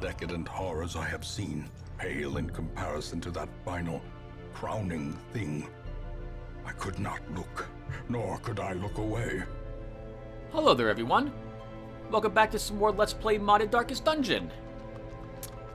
decadent horrors I have seen pale in comparison to that final, crowning thing. I could not look, nor could I look away. Hello there, everyone. Welcome back to some more Let's Play Modded Darkest Dungeon.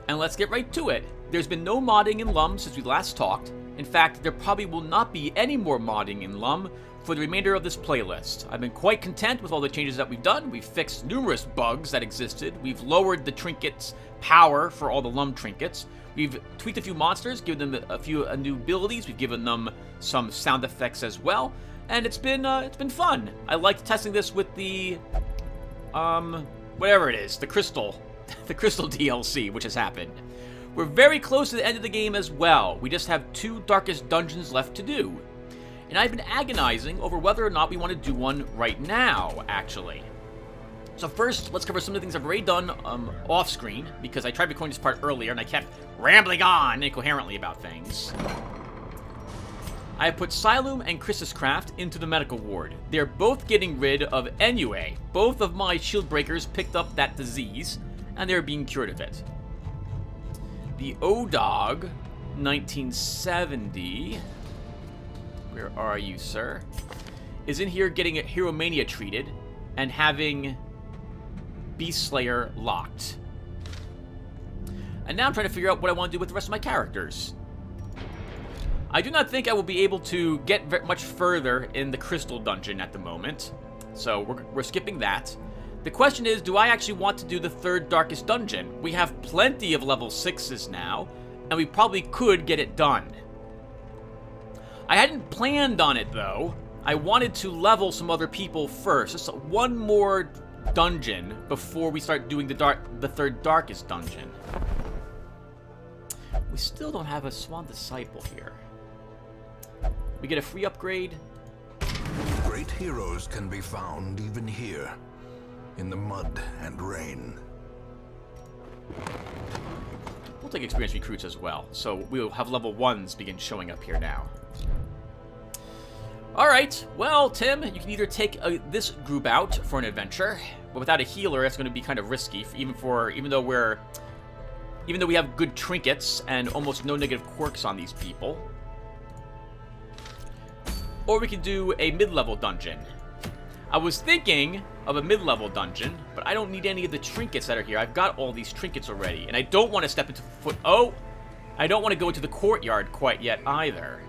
And let's get right to it. There's been no modding in LUM since we last talked. In fact, there probably will not be any more modding in LUM for the remainder of this playlist. I've been quite content with all the changes that we've done. We've fixed numerous bugs that existed. We've lowered the trinkets' power for all the LUM trinkets. We've tweaked a few monsters, given them a few new abilities. We've given them some sound effects as well. And it's been fun. I liked testing this with the, whatever it is, the Crystal DLC, which has happened. We're very close to the end of the game as well. We just have 2 Darkest Dungeons left to do. And I've been agonizing over whether or not we want to do one right now, actually. So first, let's cover some of the things I've already done off-screen, because I tried recording this part earlier and I kept rambling on incoherently about things. I have put Silum and Craft into the medical ward. They're both getting rid of Ennui. Both of my shield breakers picked up that disease, and they're being cured of it. The O-Dog, 1970... Where are you, sir? Is in here getting a Hero Mania treated and having Beast Slayer locked. And now I'm trying to figure out what I want to do with the rest of my characters. I do not think I will be able to get much further in the Crystal Dungeon at the moment. So we're skipping that. The question is, do I actually want to do the 3rd Darkest Dungeon? We have plenty of level 6s now, and we probably could get it done. I hadn't planned on it, though. I wanted to level some other people first. Just one more dungeon before we start doing the 3rd Darkest Dungeon. We still don't have a Swan Disciple here. We get a free upgrade. Great heroes can be found even here, in the mud and rain. We'll take experienced recruits as well, so we'll have level 1s begin showing up here now. Alright, well, Tim, you can either take this group out for an adventure, but without a healer, that's going to be kind of risky, even though we have good trinkets and almost no negative quirks on these people. Or we could do a mid-level dungeon. I was thinking of a mid-level dungeon, but I don't need any of the trinkets that are here. I've got all these trinkets already, and I don't want to step into I don't want to go into the courtyard quite yet either.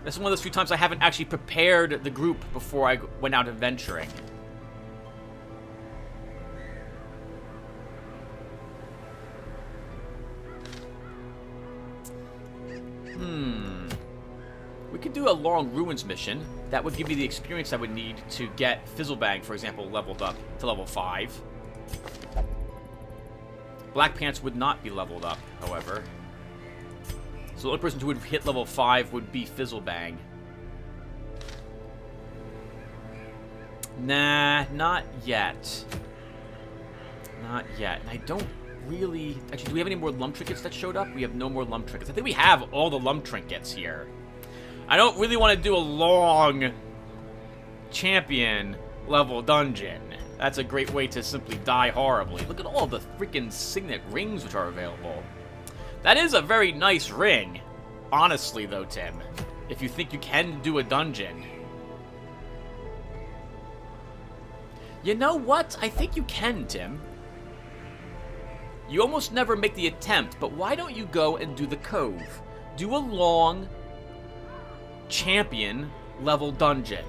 This is one of those few times I haven't actually prepared the group before I went out adventuring. We could do a Long Ruins mission. That would give me the experience I would need to get Fizzlebang, for example, leveled up to level 5. Black Pants would not be leveled up, however. So the only person who would hit level 5 would be Fizzlebang. Nah, not yet. Not yet. And I don't really... Actually, do we have any more LUM trinkets that showed up? We have no more LUM trinkets. I think we have all the LUM trinkets here. I don't really want to do a long champion level dungeon. That's a great way to simply die horribly. Look at all the freaking signet rings which are available. That is a very nice ring. Honestly, though, Tim. If you think you can do a dungeon. You know what? I think you can, Tim. You almost never make the attempt, but why don't you go and do the Cove? Do a long champion level dungeon.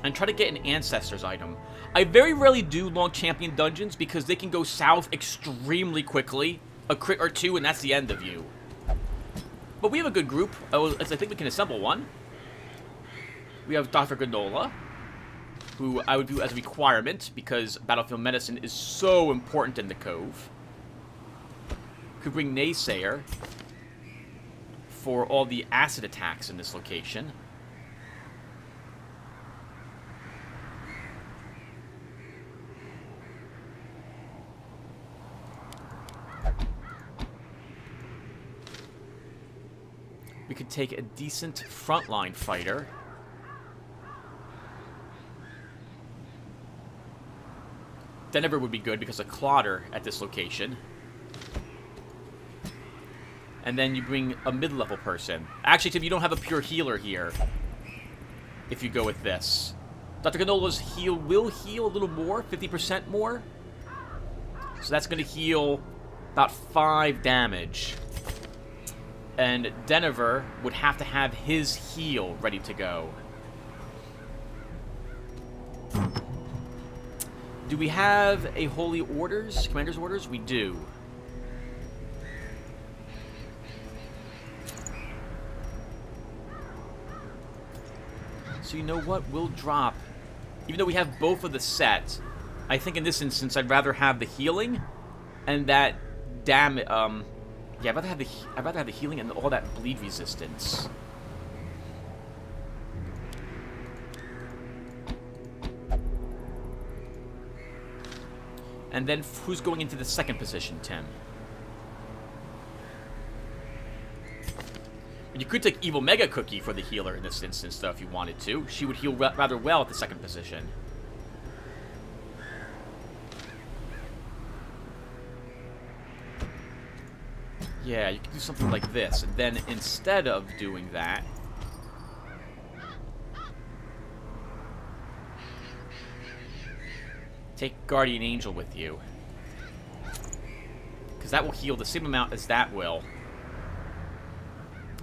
And try to get an Ancestors item. I very rarely do long champion dungeons because they can go south extremely quickly. A crit or 2, and that's the end of you. But we have a good group. I think we can assemble one. We have Dr. Ganola, who I would view as a requirement because battlefield medicine is so important in the Cove. Could bring Naysayer for all the acid attacks in this location. We could take a decent frontline fighter. Denver would be good because of Clotter at this location. And then you bring a mid-level person. Actually, Tim, you don't have a pure healer here if you go with this. Dr. Ganola's heal will heal a little more, 50% more. So that's going to heal about 5 damage. And Denver would have to have his heal ready to go. Do we have a Holy Orders? Commander's Orders? We do. So you know what? We'll drop... Even though we have both of the sets, I think in this instance I'd rather have the healing and that damage. Yeah, I'd rather have the healing and all that bleed resistance. And then who's going into the second position, Tim? You could take Evil Mega Cookie for the healer in this instance, though, if you wanted to. She would heal rather well at the second position. Yeah, you could do something like this. And then instead of doing that... take Guardian Angel with you. Because that will heal the same amount as that will.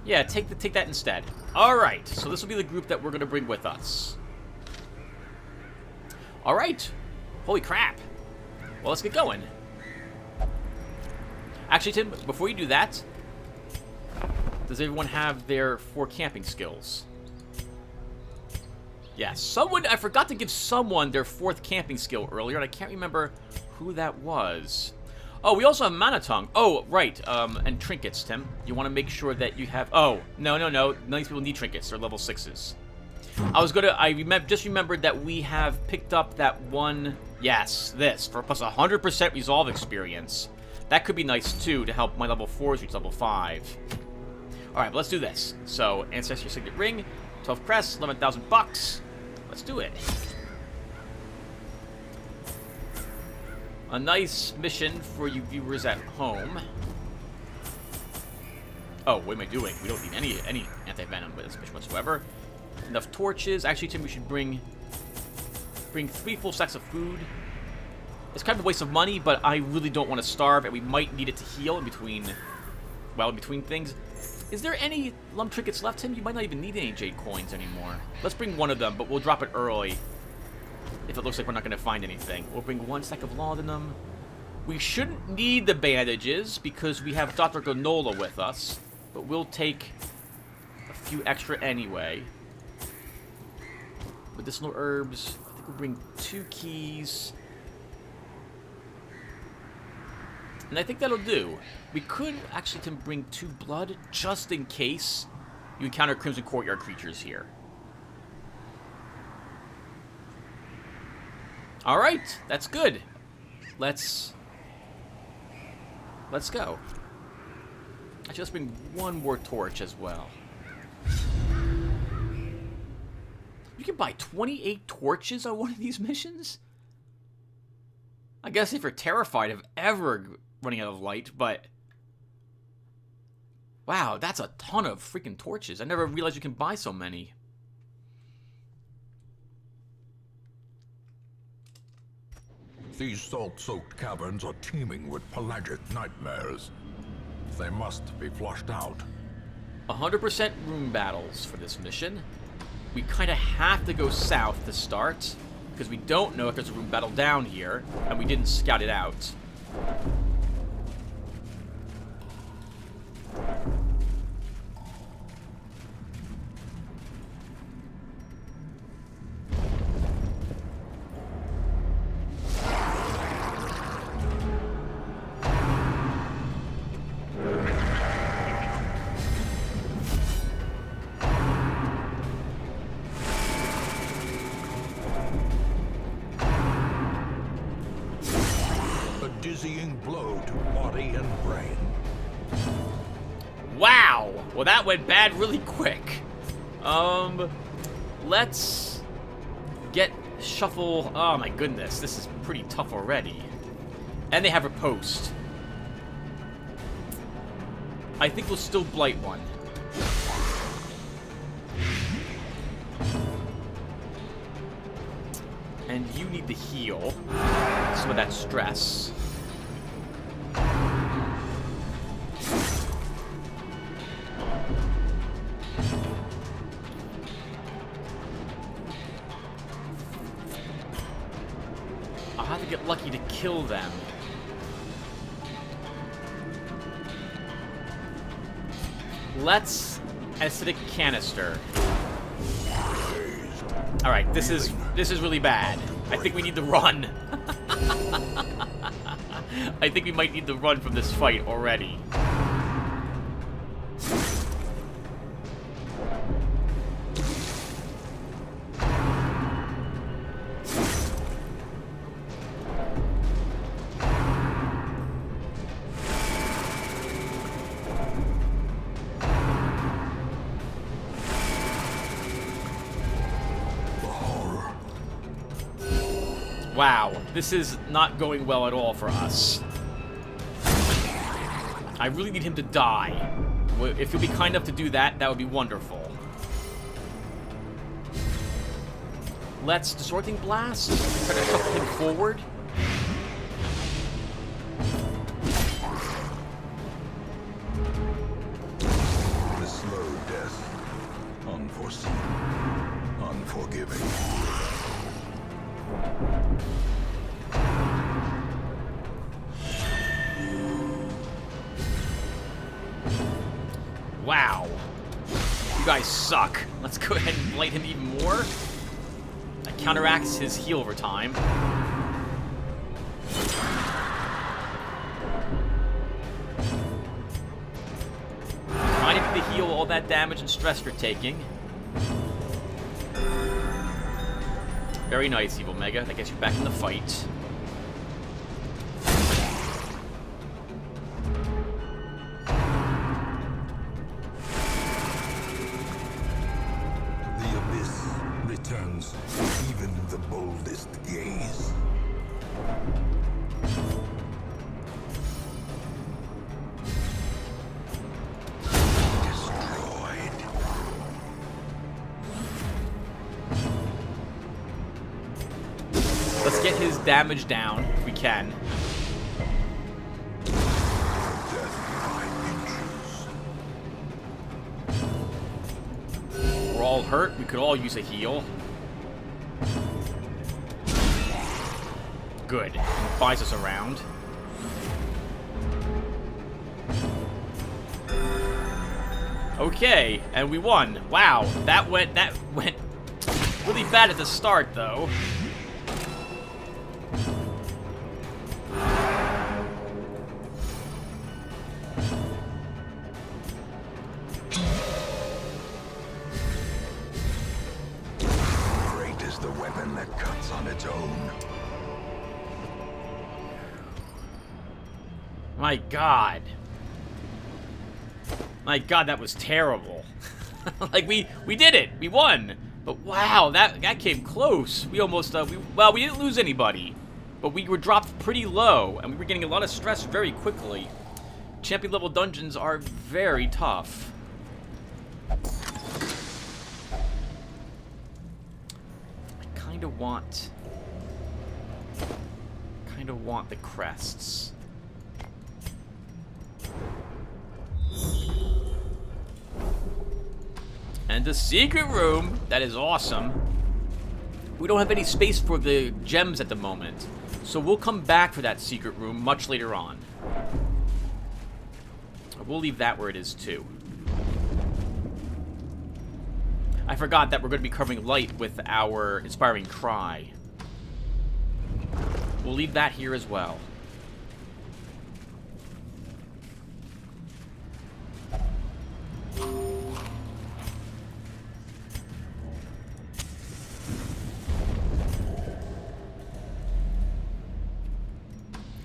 Yeah, take that instead. Alright, so this will be the group that we're going to bring with us. Alright. Holy crap. Well, let's get going. Actually, Tim, before you do that, does everyone have their 4 camping skills? Yeah, someone... I forgot to give someone their 4th camping skill earlier, and I can't remember who that was. Oh, we also have Mana Tongue. Oh, right. And trinkets, Tim. You want to make sure that you have... Oh, no. None of these people need trinkets. They're level 6s. I just remembered that we have picked up that one... Yes, this. For plus 100% resolve experience. That could be nice, too, to help my level 4s reach level 5. Alright, but let's do this. So, Ancestor Signet Ring, 12 crests, 11,000 bucks. Let's do it. A nice mission for you viewers at home. Oh, what am I doing? We don't need any anti-venom with this mission whatsoever. Enough torches. Actually, Tim, we should bring 3 full stacks of food. It's kind of a waste of money, but I really don't want to starve, and we might need it to heal in between things. Is there any LUNM trinkets left, Tim? You might not even need any Jade coins anymore. Let's bring one of them, but we'll drop it early. If it looks like we're not going to find anything. We'll bring 1 stack of laudanum. We shouldn't need the bandages because we have Dr. Granola with us. But we'll take a few extra anyway. Medicinal herbs. I think we'll bring 2 keys. And I think that'll do. We could actually bring 2 blood just in case you encounter Crimson Courtyard creatures here. Alright, that's good. Let's go. Actually, let's bring 1 more torch as well. You can buy 28 torches on one of these missions? I guess if you're terrified of ever running out of light, but... Wow, that's a ton of freaking torches. I never realized you can buy so many. These salt-soaked caverns are teeming with pelagic nightmares. They must be flushed out. 100% room battles for this mission. We kind of have to go south to start, because we don't know if there's a room battle down here, and we didn't scout it out. Dizzying blow to body and brain. Wow! Well, that went bad really quick. Let's get Shuffle. Oh my goodness, this is pretty tough already. And they have a post. I think we'll still blight one. And you need to heal some of that stress. I'll have to get lucky to kill them. Let's acidic canister. All right, this is really bad. I think we need to run. I think we might need to run from this fight already. Wow, this is not going well at all for us. I really need him to die. If you'll be kind enough to do that, that would be wonderful. Let's Distorting Blast. Try to shuffle him forward. The slow death. Unforeseen. Unforgiving. Wow. You guys suck. Let's go ahead and blight him even more. That counteracts his heal over time. Trying to heal all that damage and stress you're taking. Very nice, Evil Mega. That gets you back in the fight. The abyss returns even the boldest gaze. Destroyed. Let's get his damage down if we can. Death by inches. We're all hurt. We could all use a heal. Good. Buys us around. Okay, and we won. Wow, that went really bad at the start, though. Great is the weapon that cuts on its own. My God. My God, that was terrible. Like, we did it. We won. But wow, that came close. We almost, we didn't lose anybody. But we were dropped pretty low, and we were getting a lot of stress very quickly. Champion level dungeons are very tough. I kind of want the crests. And the secret room, that is awesome. We don't have any space for the gems at the moment, so we'll come back for that secret room much later on. We'll leave that where it is too. I forgot that we're going to be covering light with our Inspiring Cry. We'll leave that here as well.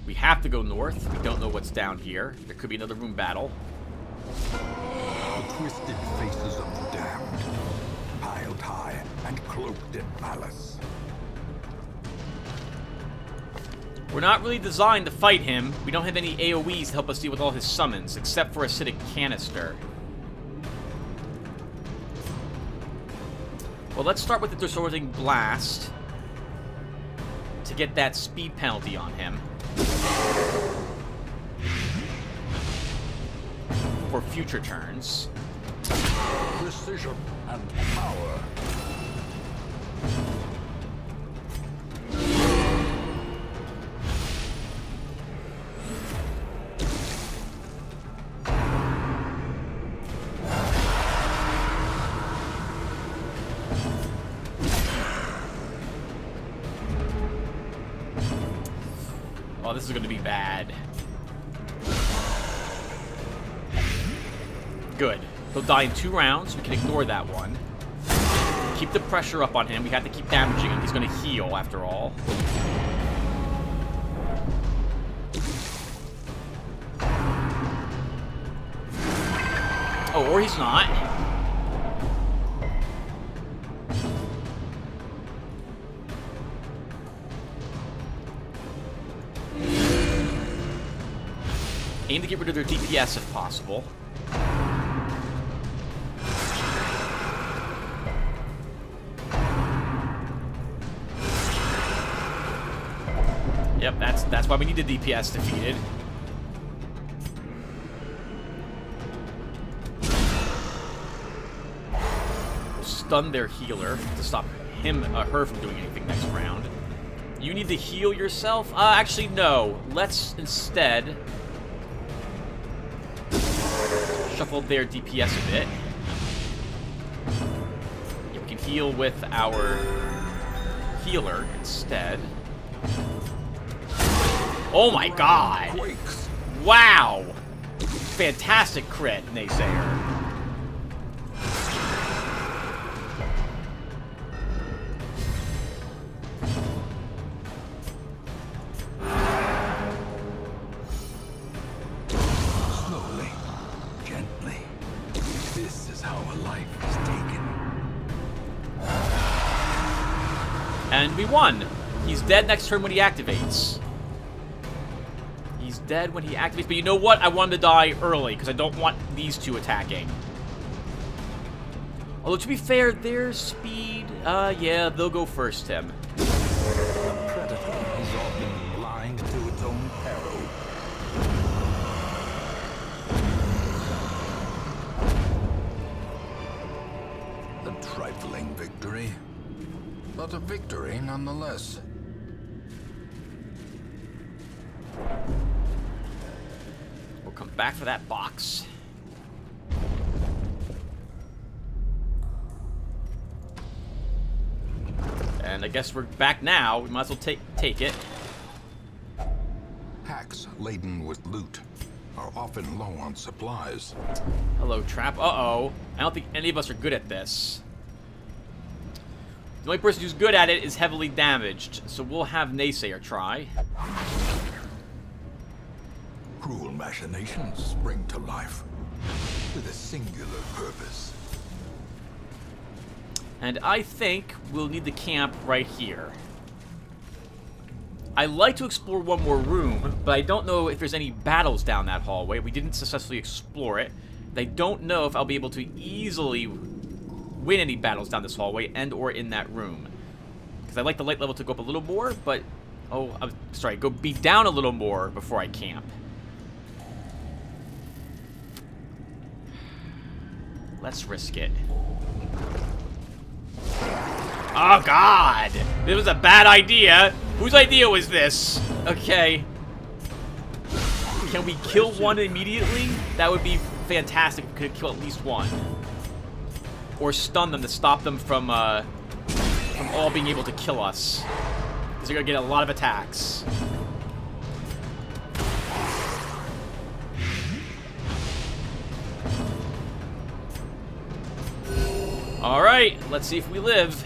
We have to go north. We don't know what's down here. There could be another room battle. The twisted faces of the damned, piled high and cloaked in malice. We're not really designed to fight him. We don't have any AoEs to help us deal with all his summons, except for Acidic Canister. Well, let's start with the Distorting Blast to get that speed penalty on him. For future turns. Precision and power. Oh, this is going to be bad. Good. He'll die in 2 rounds. We can ignore that one. Keep the pressure up on him. We have to keep damaging him. He's going to heal, after all. Oh, or he's not. Aim to get rid of their DPS if possible. Yep, that's why we need the DPS defeated. We'll stun their healer to stop her from doing anything next round. You need to heal yourself? Actually, no. Let's instead shuffle their DPS a bit. Yeah, we can heal with our healer instead. Oh my god! Wow! Fantastic crit, Naysayer. Slowly, gently. This is how a life is taken. And we won! He's dead next turn when he activates. He's dead when he activates, but you know what? I wanted to die early, because I don't want these two attacking. Although, to be fair, their speed... yeah, they'll go first, Tim. The predator is often blind to its own peril. A trifling victory, but a victory nonetheless. We'll come back for that box. And I guess we're back now. We might as well take it. Hacks laden with loot are often low on supplies. Hello, Trap. Uh-oh. I don't think any of us are good at this. The only person who's good at it is heavily damaged, so we'll have Naysayer try. Cruel machinations spring to life with a singular purpose. And I think we'll need the camp right here. I like to explore one more room, but I don't know if there's any battles down that hallway. We didn't successfully explore it. I don't know if I'll be able to easily win any battles down this hallway and or in that room. Because I'd like the light level to go up a little more, but... Oh, I'm sorry, be down a little more before I camp. Let's risk it. Oh, God! This was a bad idea. Whose idea was this? Okay. Can we kill one immediately? That would be fantastic if we could kill at least one. Or stun them to stop them from all being able to kill us. Because they're going to get a lot of attacks. Alright, let's see if we live.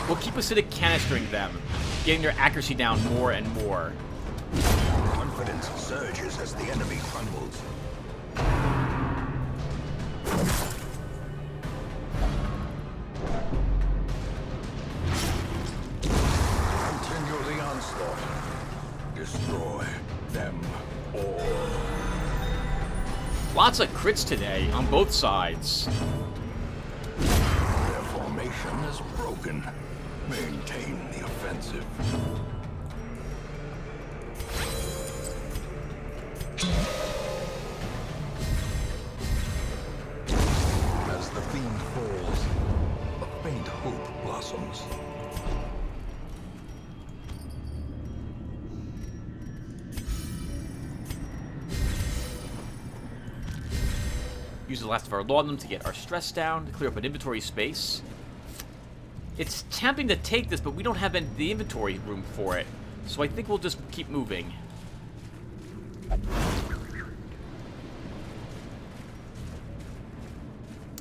We'll keep acidic canistering them, getting their accuracy down more and more. Confidence surges as the enemy crumbles. Continue the onslaught. Destroy them all. Lots of crits today on both sides. Their formation is broken. Maintain the offensive. As the fiend falls, a faint hope blossoms. Use the last of our laudanum to get our stress down, to clear up an inventory space. It's tempting to take this, but we don't have the inventory room for it. So I think we'll just keep moving.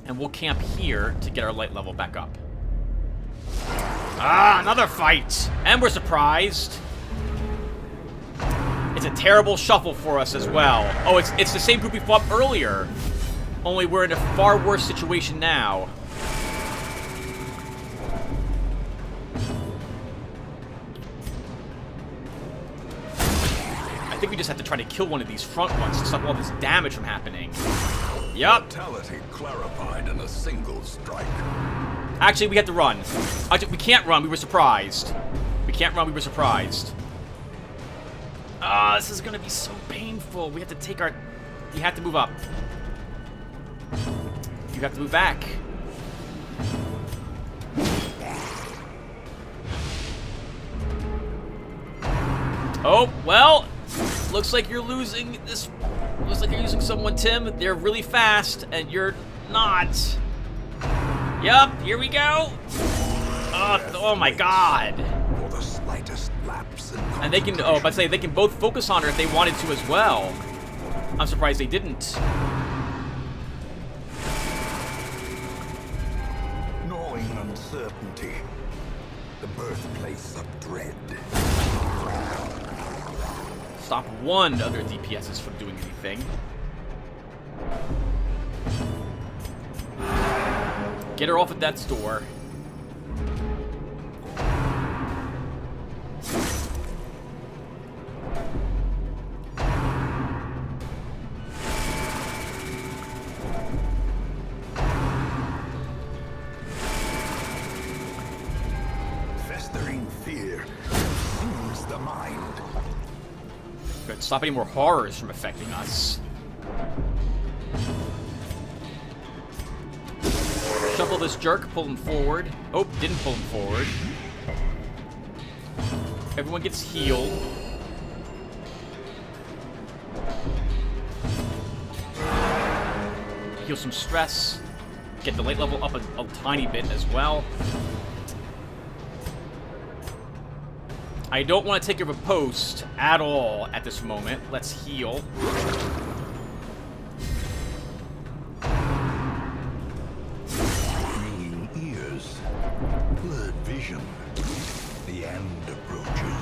And we'll camp here to get our light level back up. Ah, another fight! And we're surprised. It's a terrible shuffle for us as well. Oh, it's the same group we fought earlier. Only we're in a far worse situation now. I think we just have to try to kill one of these front ones to stop all this damage from happening. Yup. Mortality clarified in a single strike. Actually, we have to run. Actually, we can't run. We were surprised. We can't run. We were surprised. Ah, this is gonna be so painful. We have to take our... You have to move up. You have to move back. Oh, well, looks like you're losing this. Looks like you're using someone, Tim. They're really fast, and you're not. Yup, here we go. Oh my God. For the slightest lapse in And they can, oh, but say they can both focus on her if they wanted to as well. I'm surprised they didn't. gnawing uncertainty, the birthplace of dread. Stop one other DPSs from doing anything. Get her off at that door. Festering fear consumes the mind. Good. Stop any more horrors from affecting us. Shuffle this jerk, pull him forward. Oh, didn't pull him forward. Everyone gets healed. Heal some stress. Get the light level up a tiny bit as well. I don't want to take care of a post at all at this moment. Let's heal. Ringing ears, blurred vision. The end approaches.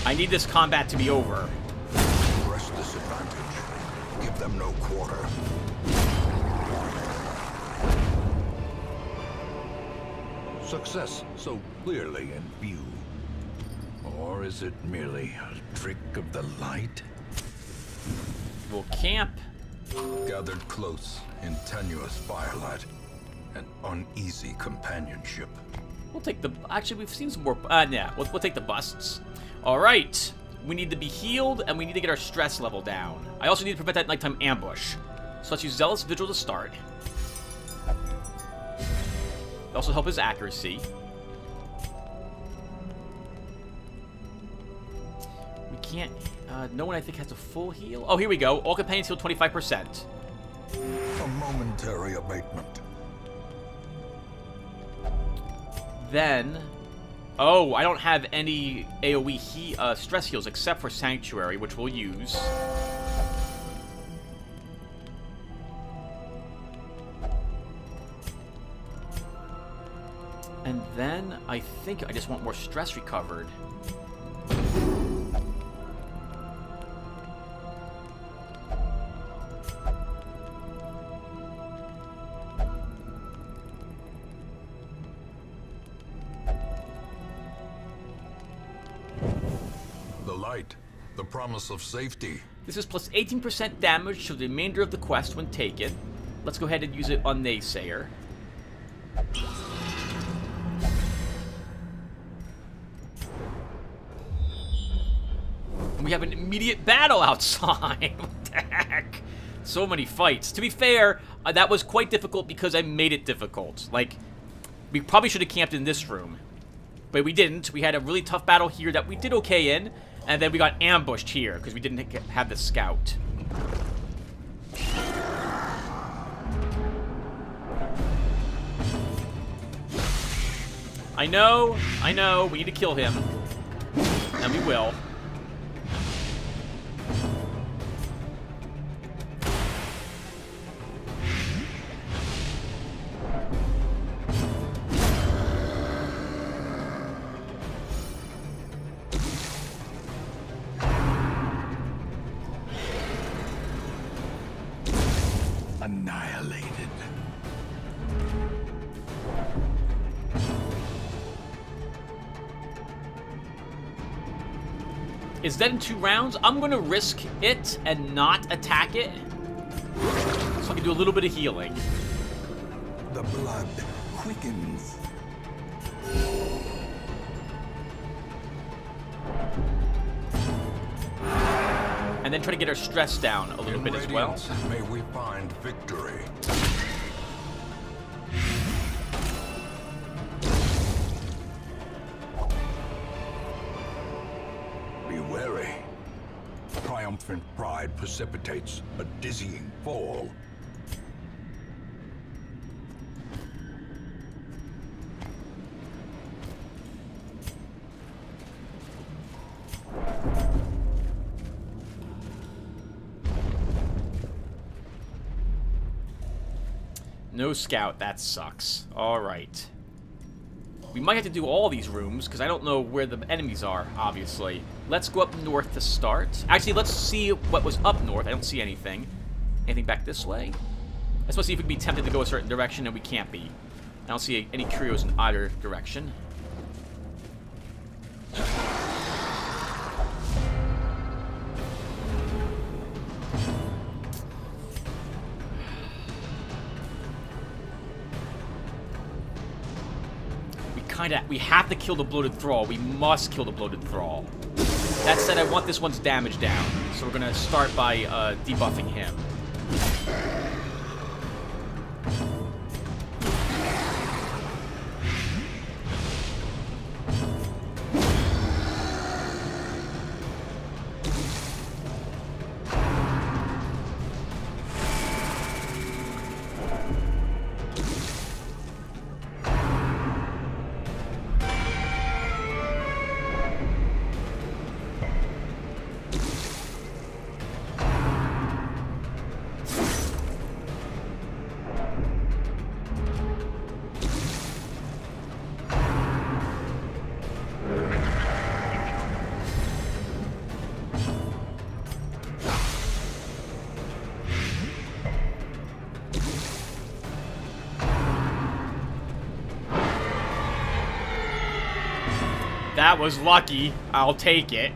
I need this combat to be over. Press this advantage. Give them no quarter. Success so clearly in view. Or is it merely a trick of the light? We'll camp. Gathered close in tenuous firelight and uneasy companionship. We'll take the... Actually, we've seen some more... yeah, we'll take the busts. All right. We need to be healed, and we need to get our stress level down. I also need to prevent that nighttime ambush. So let's use Zealous Vigil to start. It'll also help his accuracy. We can't... no one, I think, has a full heal. Oh, here we go. All companions heal 25%. A momentary abatement. Then... Oh, I don't have any AoE stress heals except for Sanctuary, which we'll use. then I think I just want more stress recovered. The light. The promise of safety. This is plus 18% damage to the remainder of the quest when taken. Let's go ahead and use it on Naysayer. We have an immediate battle outside. What the heck? So many fights. To be fair, that was quite difficult because I made it difficult. Like, we probably should have camped in this room. But we didn't. We had a really tough battle here that we did okay in. And then we got ambushed here because we didn't have the scout. I know. We need to kill him. And we will. Annihilated. Is that in 2 rounds? I'm gonna risk it and not attack it, so I can do a little bit of healing. The blood quickens. And then try to get our stress down a little bit as well. May we find victory. Be wary. Triumphant pride precipitates a dizzying fall. No scout, that sucks. Alright. We might have to do all these rooms, because I don't know where the enemies are, obviously. Let's go up north to start. Actually, let's see what was up north. I don't see anything. Anything back this way? I suppose see if we can be tempted to go a certain direction, and we can't be. I don't see any curios in either direction. We have to kill the bloated thrall. We must kill the bloated thrall. That said, I want this one's damage down, so we're gonna start by debuffing him. That was lucky. I'll take it.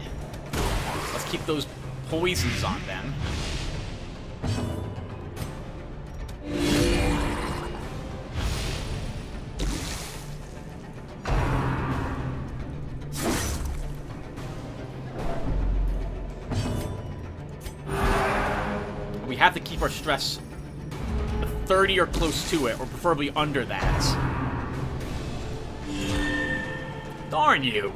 Let's keep those poisons on them. We have to keep our stress 30 or close to it, or preferably under that. Darn you!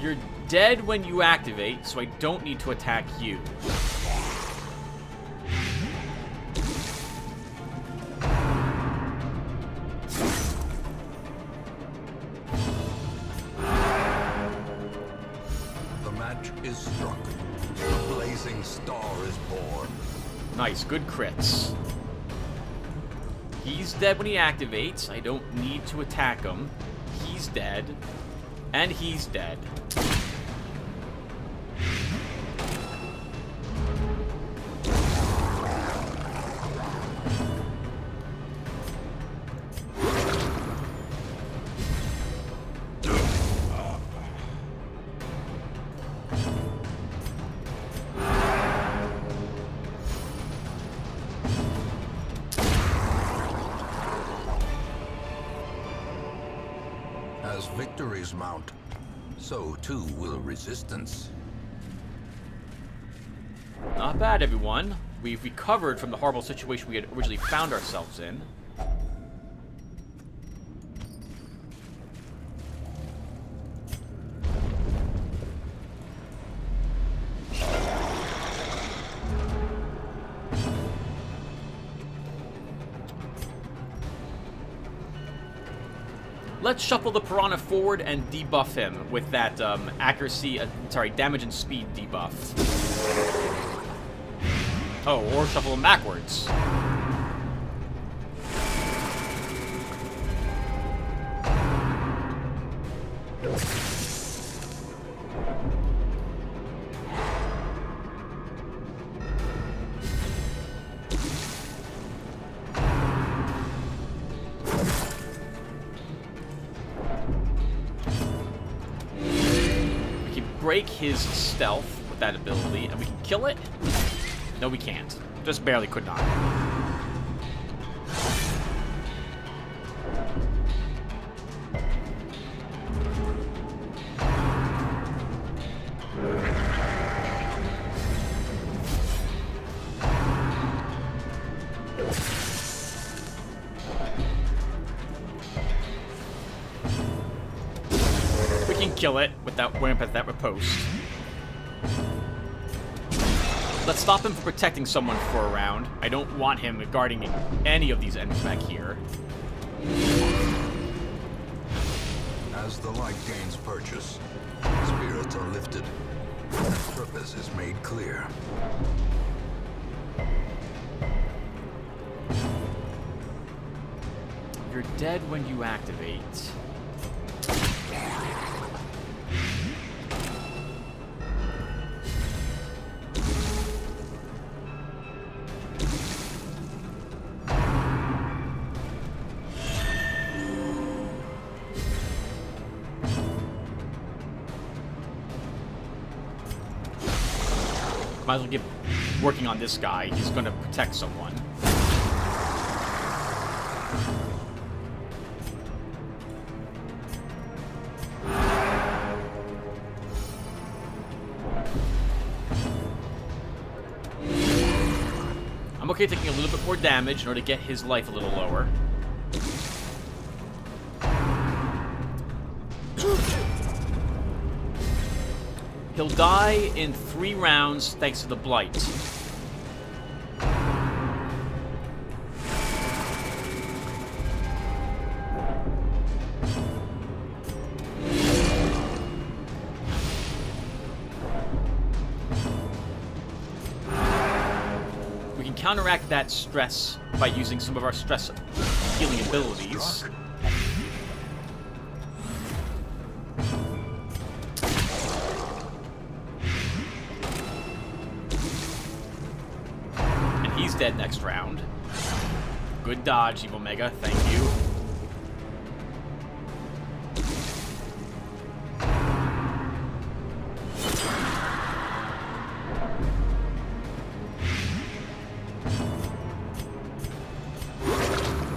You're dead when you activate, so I don't need to attack you. The match is struck. Nice, good crits. He's dead when he activates. I don't need to attack him. He's dead. And he's dead. As victories mount, so too will resistance. Not bad, everyone. We've recovered from the horrible situation we had originally found ourselves in. Let's shuffle the Piranha forward and debuff him with that damage and speed debuff. Oh, or shuffle him backwards. Break his stealth with that ability, and we can kill it? No, we can't. Just barely could not. Kill it with that ramp at that riposte. Let's stop him from protecting someone for a round. I don't want him guarding any of these enemies back here. As the light gains purchase, spirits are lifted, and purpose is made clear. You're dead when you activate. Might as well get working on this guy. He's going to protect someone. I'm okay taking a little bit more damage in order to get his life a little lower. He'll die in 3 rounds thanks to the Blight. We can counteract that stress by using some of our stress healing abilities. He's dead next round. Good dodge, Evil Mega. Thank you.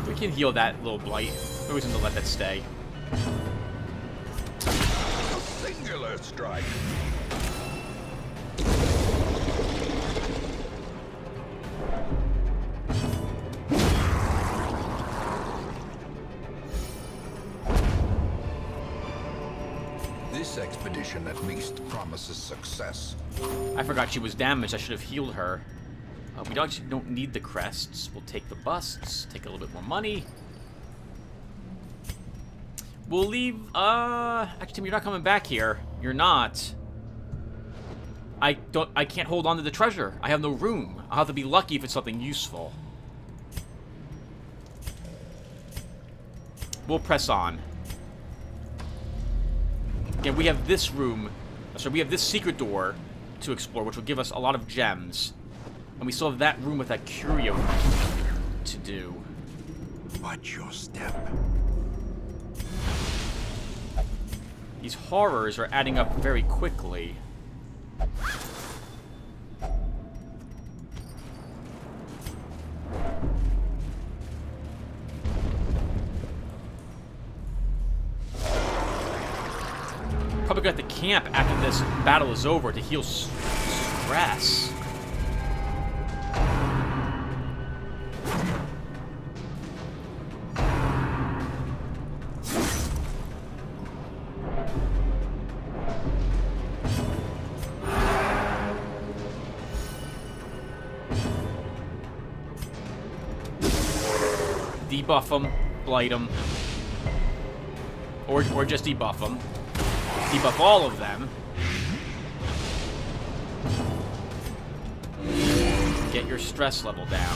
We can heal that little Blight. No reason to let that stay. A singular strike. This expedition at least promises success. I forgot she was damaged. I should have healed her. We actually don't need the crests. We'll take the busts, take a little bit more money. We'll leave, actually, Tim, you're not coming back here. You're not. I can't hold on to the treasure. I have no room. I'll have to be lucky if it's something useful. We'll press on. Again, we have this room. So we have this secret door to explore, which will give us a lot of gems. And we still have that room with that curio to do. Watch your step. These horrors are adding up very quickly. Probably got to camp after this battle is over to heal stress. Debuff them, blight them, or just debuff them. Debuff all of them. Get your stress level down.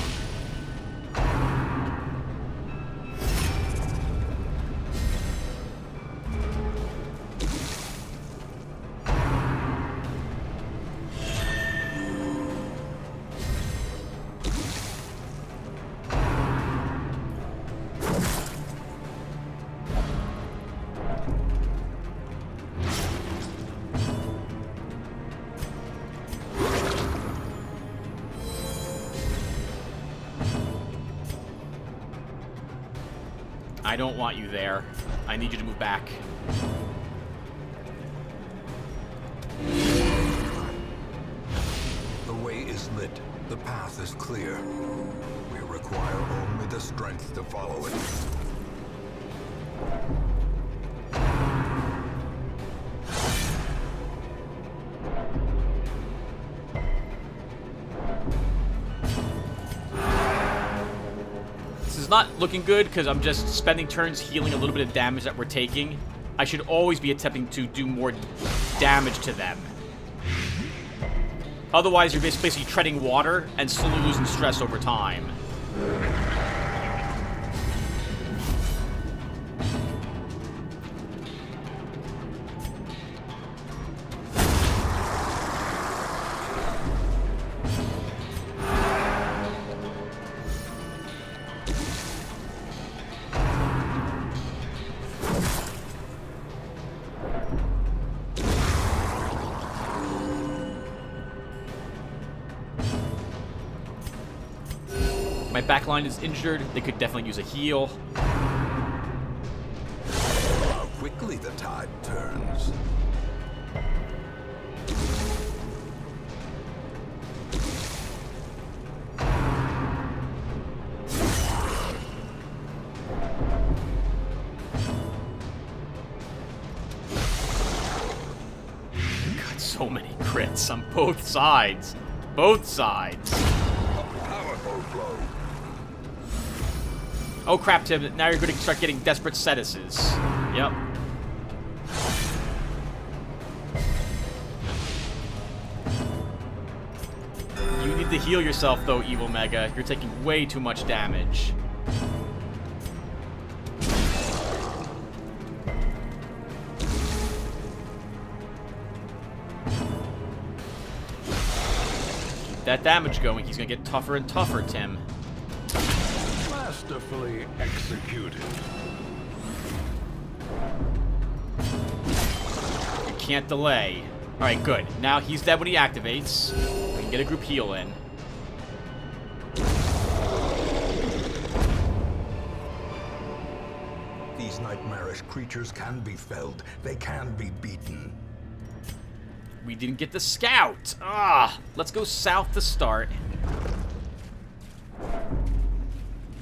I don't want you there. I need you to move back. The way is lit. The path is clear. We require only the strength to follow it. Not looking good because I'm just spending turns healing a little bit of damage that we're taking. I should always be attempting to do more damage to them. Otherwise, you're basically treading water and slowly losing stress over time. My backline is injured. They could definitely use a heal. How quickly the tide turns. Got so many crits on both sides. Both sides. Oh crap, Tim. Now you're going to start getting desperate statuses. Yep. You need to heal yourself, though, Evil Mega. You're taking way too much damage. Keep that damage going. He's going to get tougher and tougher, Tim. Masterfully executed. You can't delay. Alright, good. Now he's dead when he activates. We can get a group heal in. These nightmarish creatures can be felled. They can be beaten. We didn't get the scout. Ah, let's go south to start.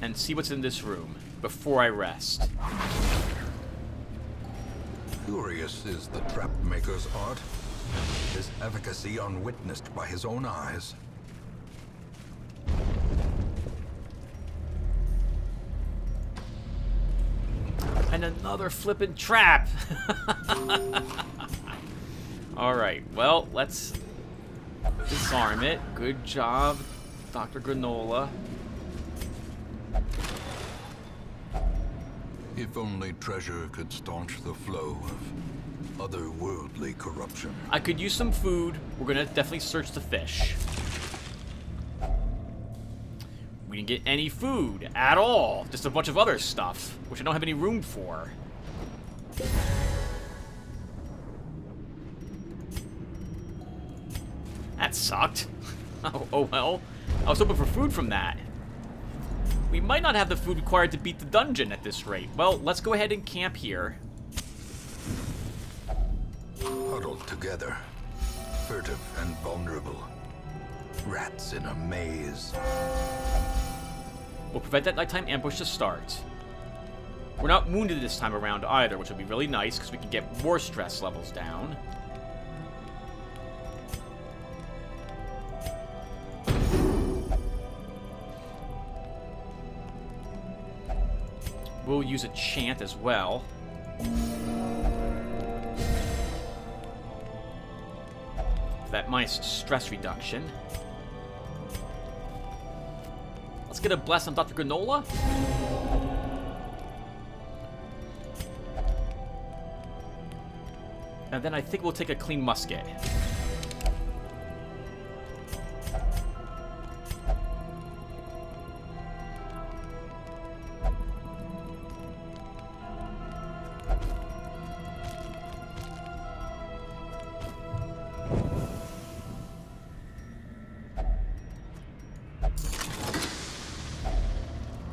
And see what's in this room before I rest. Curious is the trap maker's art. His efficacy unwitnessed by his own eyes. And another flippin' trap. Alright, well, let's disarm it. Good job. Dr. Granola. If only treasure could staunch the flow of otherworldly corruption. I could use some food. We're gonna definitely search the fish. We didn't get any food at all. Just a bunch of other stuff, which I don't have any room for. That sucked. Oh well. I was hoping for food from that. We might not have the food required to beat the dungeon at this rate. Well, let's go ahead and camp here. Huddled together, furtive and vulnerable. Rats in a maze. We'll prevent that nighttime ambush to start. We're not wounded this time around either, which would be really nice because we can get more stress levels down. We'll use a chant as well. For that nice stress reduction. Let's get a bless on Dr. Granola. And then I think we'll take a clean musket.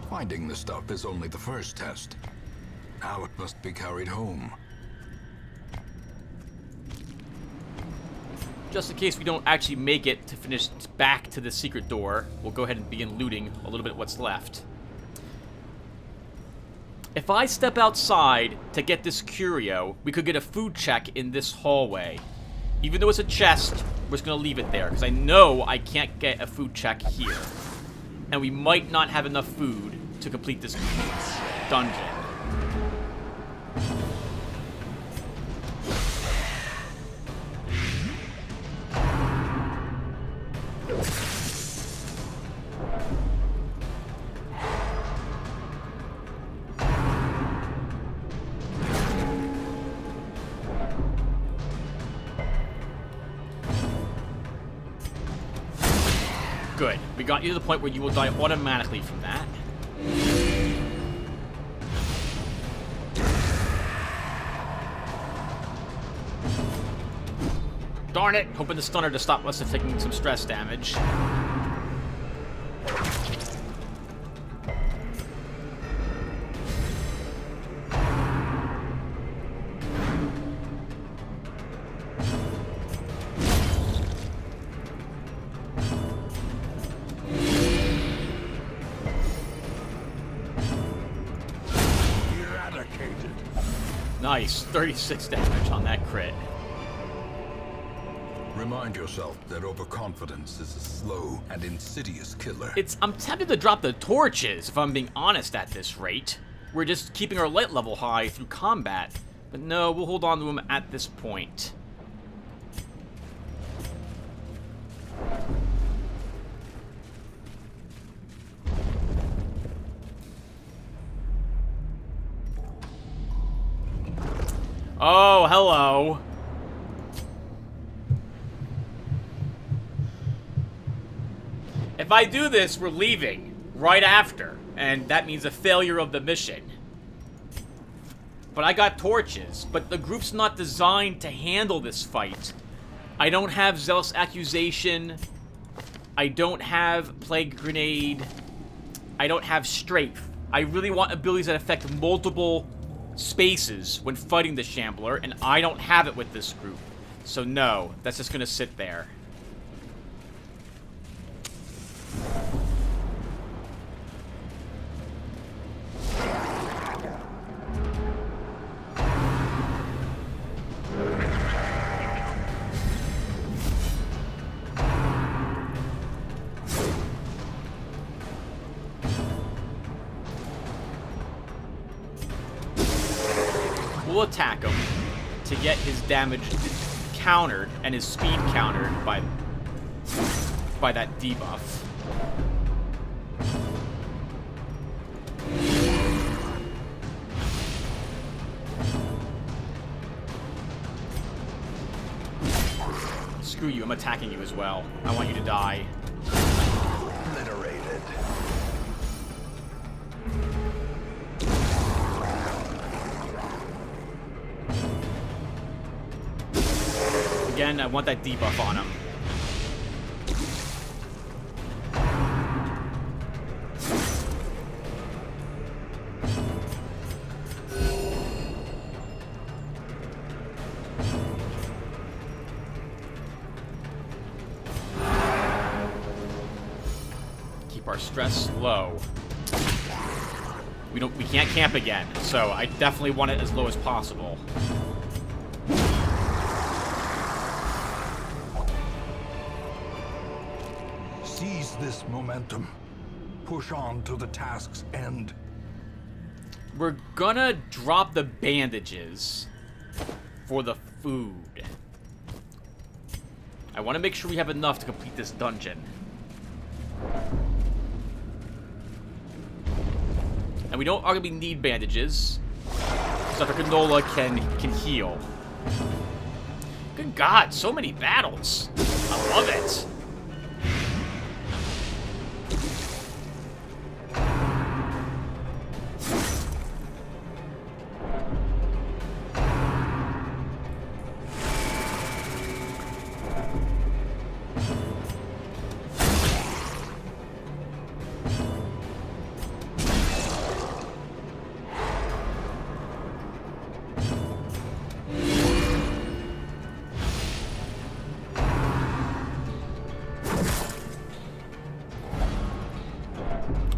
Finding the stuff is only the first test. Now it must be carried home. Just in case we don't actually make it to finish back to the secret door, we'll go ahead and begin looting a little bit what's left. If I step outside to get this curio, we could get a food check in this hallway. Even though it's a chest, we're just going to leave it there, because I know I can't get a food check here. And we might not have enough food to complete this dungeon. Good. We got you to the point where you will die automatically from that. Darn it! Hoping the stunner to stop us from taking some stress damage. Nice, 36 damage on that crit. Remind yourself that overconfidence is a slow and insidious killer. I'm tempted to drop the torches, if I'm being honest at this rate. We're just keeping our light level high through combat. But no, we'll hold on to them at this point. Oh, hello. If I do this, we're leaving right after, and that means a failure of the mission. But I got torches, but the group's not designed to handle this fight. I don't have Zealous Accusation. I don't have Plague Grenade. I don't have Strafe. I really want abilities that affect multiple spaces when fighting the Shambler, and I don't have it with this group. So no, that's just gonna sit there. We'll attack him to get his damage countered and his speed countered by that debuff. screw you. I'm attacking you as well. I want you to die. Obliterated. Again, I want that debuff on him. Keep our stress low. We can't camp again, so I definitely want it as low as possible. Seize this momentum. Push on to the task's end. We're gonna drop the bandages for the food. I want to make sure we have enough to complete this dungeon. And we don't arguably need bandages, so Dr. Canola can heal. Good God, so many battles. I love it.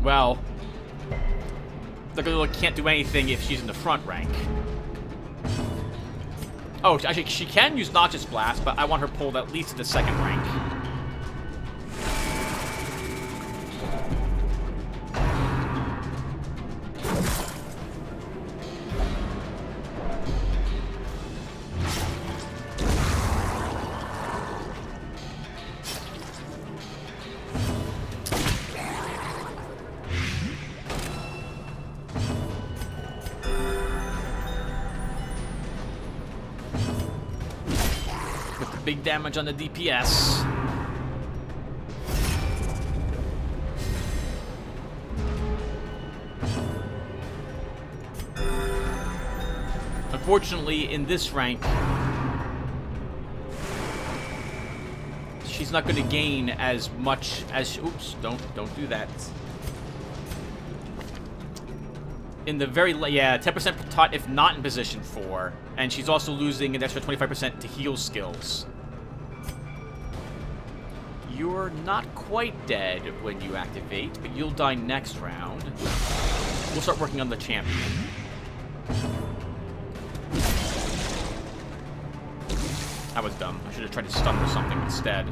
Well, the girl can't do anything if she's in the front rank. Oh, actually, she can use Noxious Blast, but I want her pulled at least to the second rank. Big damage on the DPS. Unfortunately, in this rank, she's not going to gain as much as... Oops, don't do that. In the very... Yeah, 10% taught if not in position 4. And she's also losing an extra 25% to heal skills. You're not quite dead when you activate, but you'll die next round. We'll start working on the champion. That was dumb. I should have tried to stun or something instead.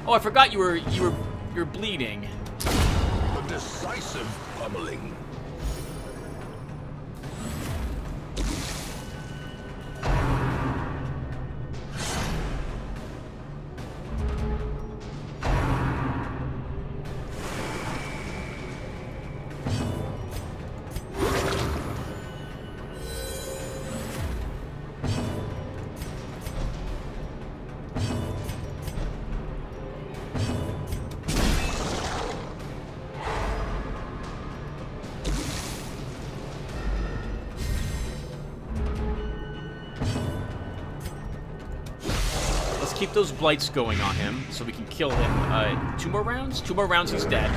Oh, I forgot you're bleeding. A decisive pummeling. Keep those blights going on him so we can kill him. 2 more rounds? 2 more rounds, he's dead.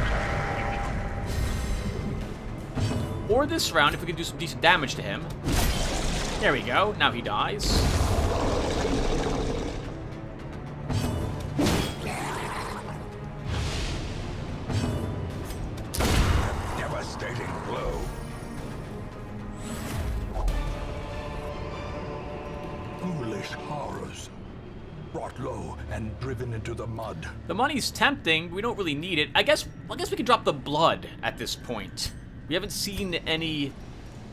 Or this round, if we can do some decent damage to him. There we go. Now he dies. Devastating blow. Foolish horrors. Brought low and driven into the mud. The money's tempting. We don't really need it. I guess we can drop the blood at this point. We haven't seen any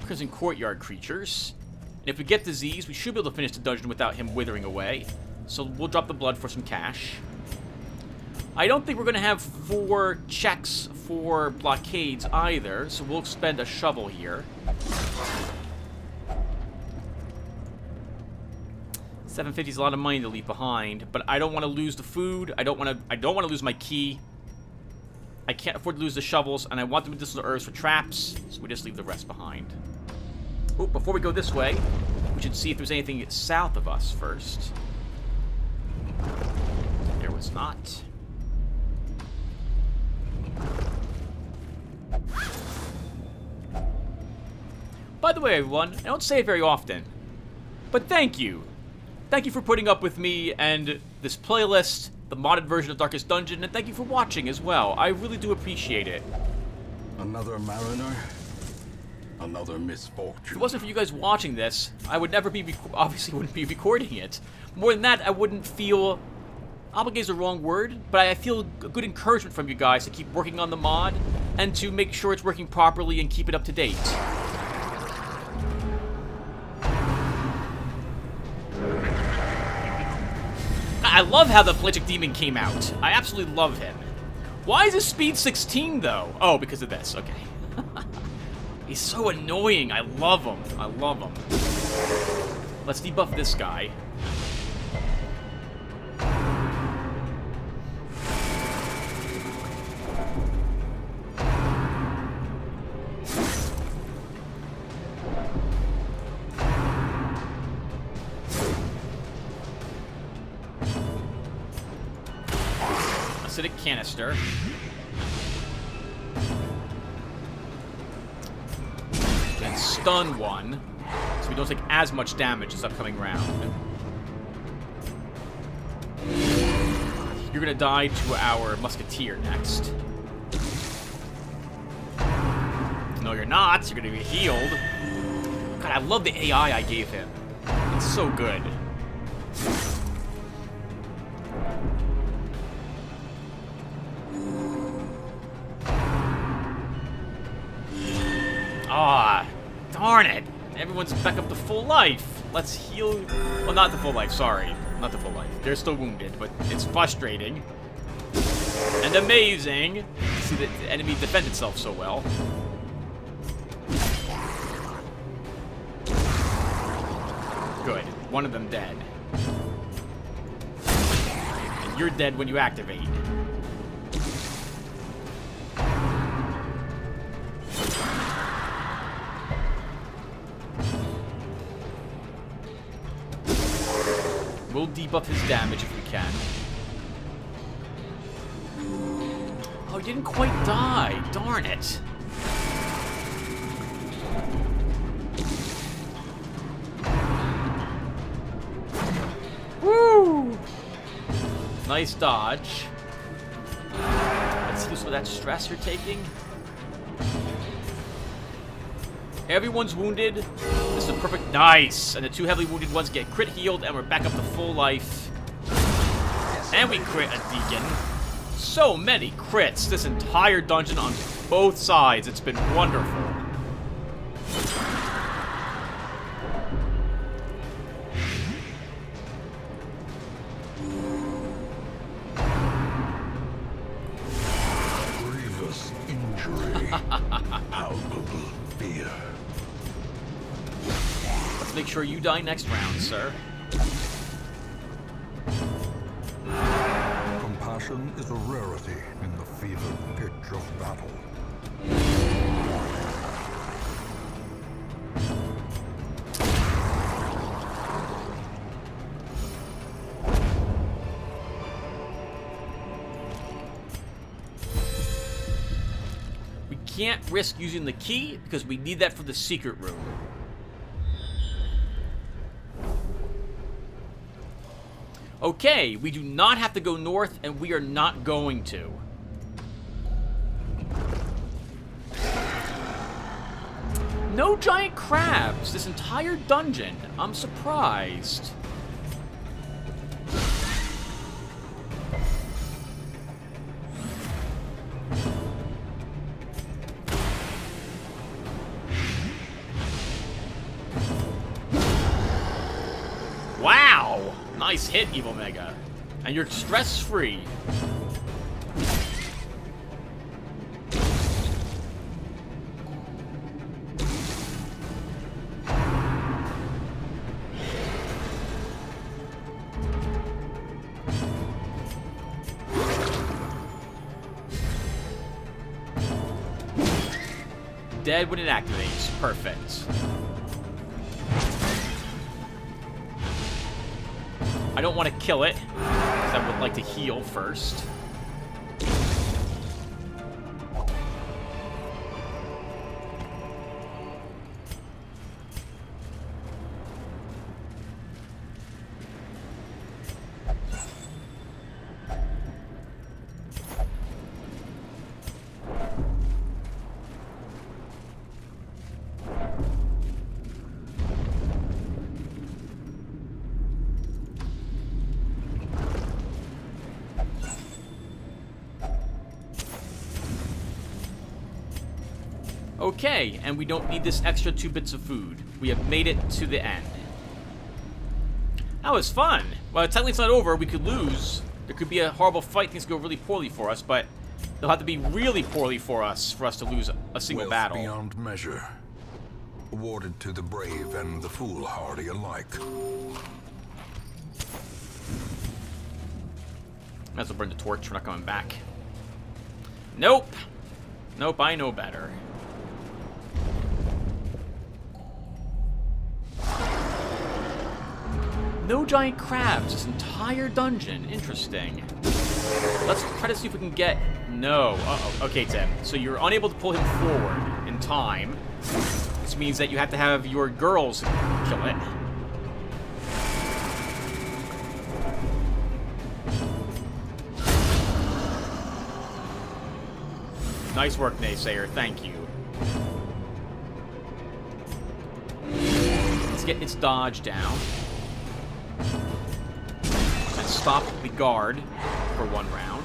Prison Courtyard creatures. And if we get disease, we should be able to finish the dungeon without him withering away. So we'll drop the blood for some cash. I don't think we're going to have 4 checks for blockades either, so we'll spend a shovel here. $750 is a lot of money to leave behind, but I don't want to lose the food. I don't want to lose my key. I can't afford to lose the shovels, and I want the medicinal herbs for traps, so we just leave the rest behind. Oh, before we go this way, we should see if there's anything south of us first. There was not. By the way, everyone, I don't say it very often, but thank you. Thank you for putting up with me and this playlist, the modded version of Darkest Dungeon, and thank you for watching as well. I really do appreciate it. Another mariner? Another If misfortune. it wasn't for you guys watching this, I would never be, obviously wouldn't be recording it. More than that, I wouldn't feel, obligated is the wrong word, but I feel a good encouragement from you guys to keep working on the mod, and to make sure it's working properly and keep it up to date. I love how the Pelagic Demon came out. I absolutely love him. Why is his speed 16, though? Oh, because of this. Okay. He's so annoying. I love him. I love him. Let's debuff this guy. Acidic canister. Then stun one, so we don't take as much damage this upcoming round. You're gonna die to our musketeer next. No, you're not. You're gonna be healed. God, I love the AI I gave him. It's so good. Ah, darn it. Everyone's back up to full life. Let's heal. Well, not the full life, sorry. Not the full life. They're still wounded, but it's frustrating. And amazing to see the enemy defend itself so well. Good. One of them dead. And you're dead when you activate. We'll debuff his damage if we can. Oh, he didn't quite die. Darn it. Woo! Nice dodge. Let's see some of that stress you're taking. Everyone's wounded. This is a perfect. Nice! And the two heavily wounded ones get crit healed, and we're back up to full life. And we crit a deacon. So many crits this entire dungeon on both sides. It's been wonderful. Grievous injury. Palpable fear. Let's make sure you die next round, sir. Compassion is a rarity in the fevered pitch of battle. We can't risk using the key because we need that for the secret room. Okay, we do not have to go north, and we are not going to. No giant crabs this entire dungeon. I'm surprised. Wow! Nice hit, Evil Mega. And you're stress-free. dead when it activates. Perfect. I don't want to kill it, because I would like to heal first. Okay, and we don't need this extra 2 bits of food. We have made it to the end. That was fun. Well, technically it's not over. We could lose. There could be a horrible fight. Things go really poorly for us, but they'll have to be really poorly for us to lose a single battle. Beyond measure, awarded to the brave and the foolhardy alike. Might as well burn the torch. We're not coming back. Nope. Nope, I know better. No giant crabs. This entire dungeon. Interesting. Let's try to see if we can get... No. Uh-oh. Okay, Tim. So you're unable to pull him forward in time. This means that you have to have your girls kill it. Nice work, Naysayer. Thank you. Let's get its dodge down. And stop the guard for 1 round.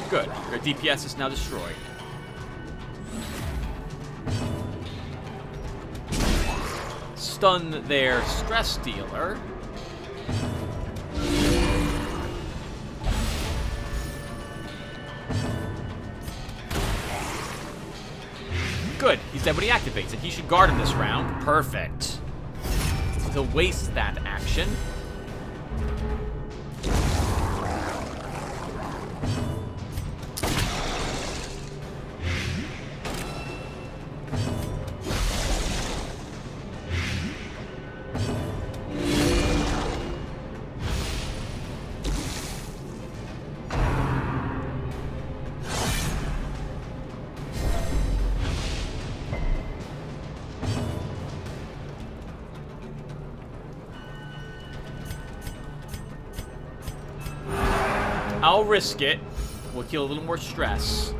Good. Their DPS is now destroyed. Stun their stress dealer. Good. He's dead when he activates it. He should guard him this round. Perfect. He'll waste that action. I'll risk it. We'll kill a little more stress.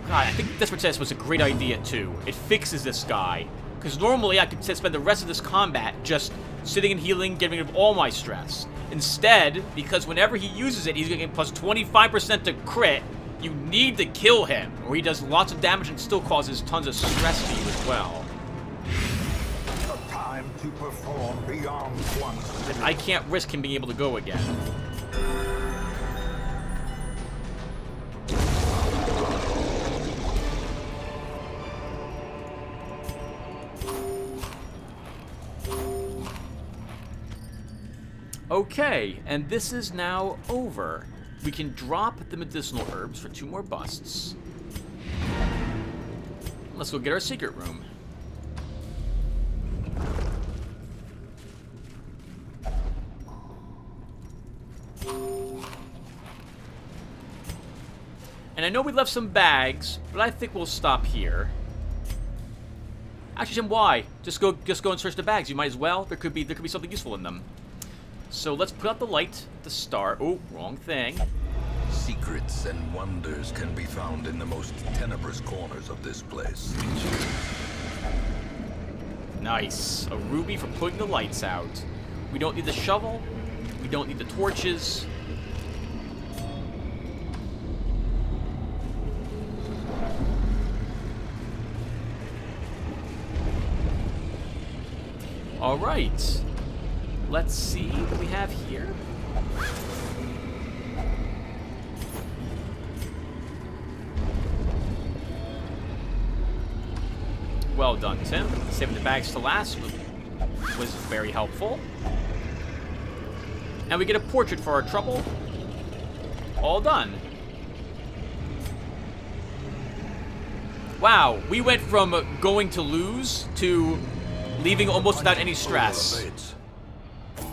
God, I think Desperate Test was a great idea, too. It fixes this guy. Because normally I could spend the rest of this combat just sitting and healing, getting rid of all my stress. Instead, because whenever he uses it, he's going to get plus 25% to crit, you need to kill him, or he does lots of damage and still causes tons of stress to you as well. Time to perform beyond one's limits. I can't risk him being able to go again. Okay, and this is now over. We can drop the medicinal herbs for 2 more busts. Let's go get our secret room. And I know we left some bags, but I think we'll stop here. Actually, Jim, why? Just go and search the bags. You might as well. There could be something useful in them. So let's put out the light to start. Oh, wrong thing. Secrets and wonders can be found in the most tenebrous corners of this place. Nice. A ruby for putting the lights out. We don't need the shovel. We don't need the torches. All right. Let's see what we have here. Well done, Tim. Saving the bags to last was very helpful. And we get a portrait for our trouble. All done. Wow, we went from going to lose to leaving almost without any stress.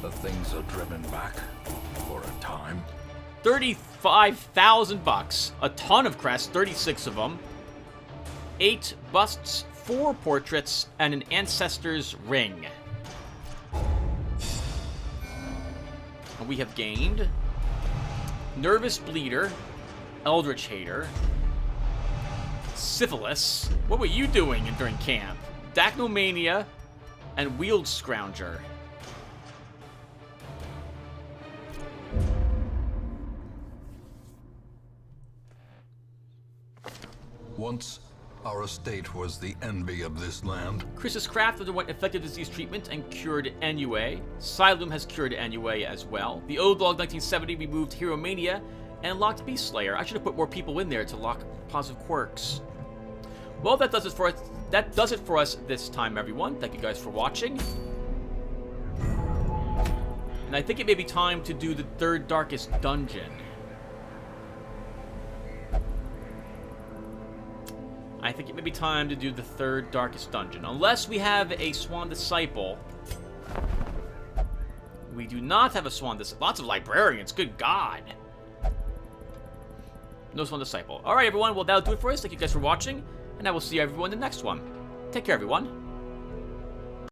The things are driven back for a time. 35,000 bucks. A ton of crests, 36 of them. 8 busts, 4 portraits, and an ancestor's ring. And we have gained Nervous Bleeder, Eldritch Hater, Syphilis. What were you doing during camp? Dachnomania, and Wield Scrounger. Once, our estate was the envy of this land. Chris's craft underwent effective disease treatment and cured ennui. Xylem has cured ennui as well. The Odlog 1970 removed Hero Mania and locked Beast Slayer. I should have put more people in there to lock positive quirks. Well, that does it for us. That does it for us this time, everyone. Thank you guys for watching. And I think it may be time to do the third darkest dungeon. I think it may be time to do the third darkest dungeon. Unless we have a Swan Disciple. We do not have a Swan Disciple. Lots of librarians. Good God. No Swan Disciple. Alright, everyone. Well, that'll do it for us. Thank you guys for watching. And I will see everyone in the next one. Take care, everyone.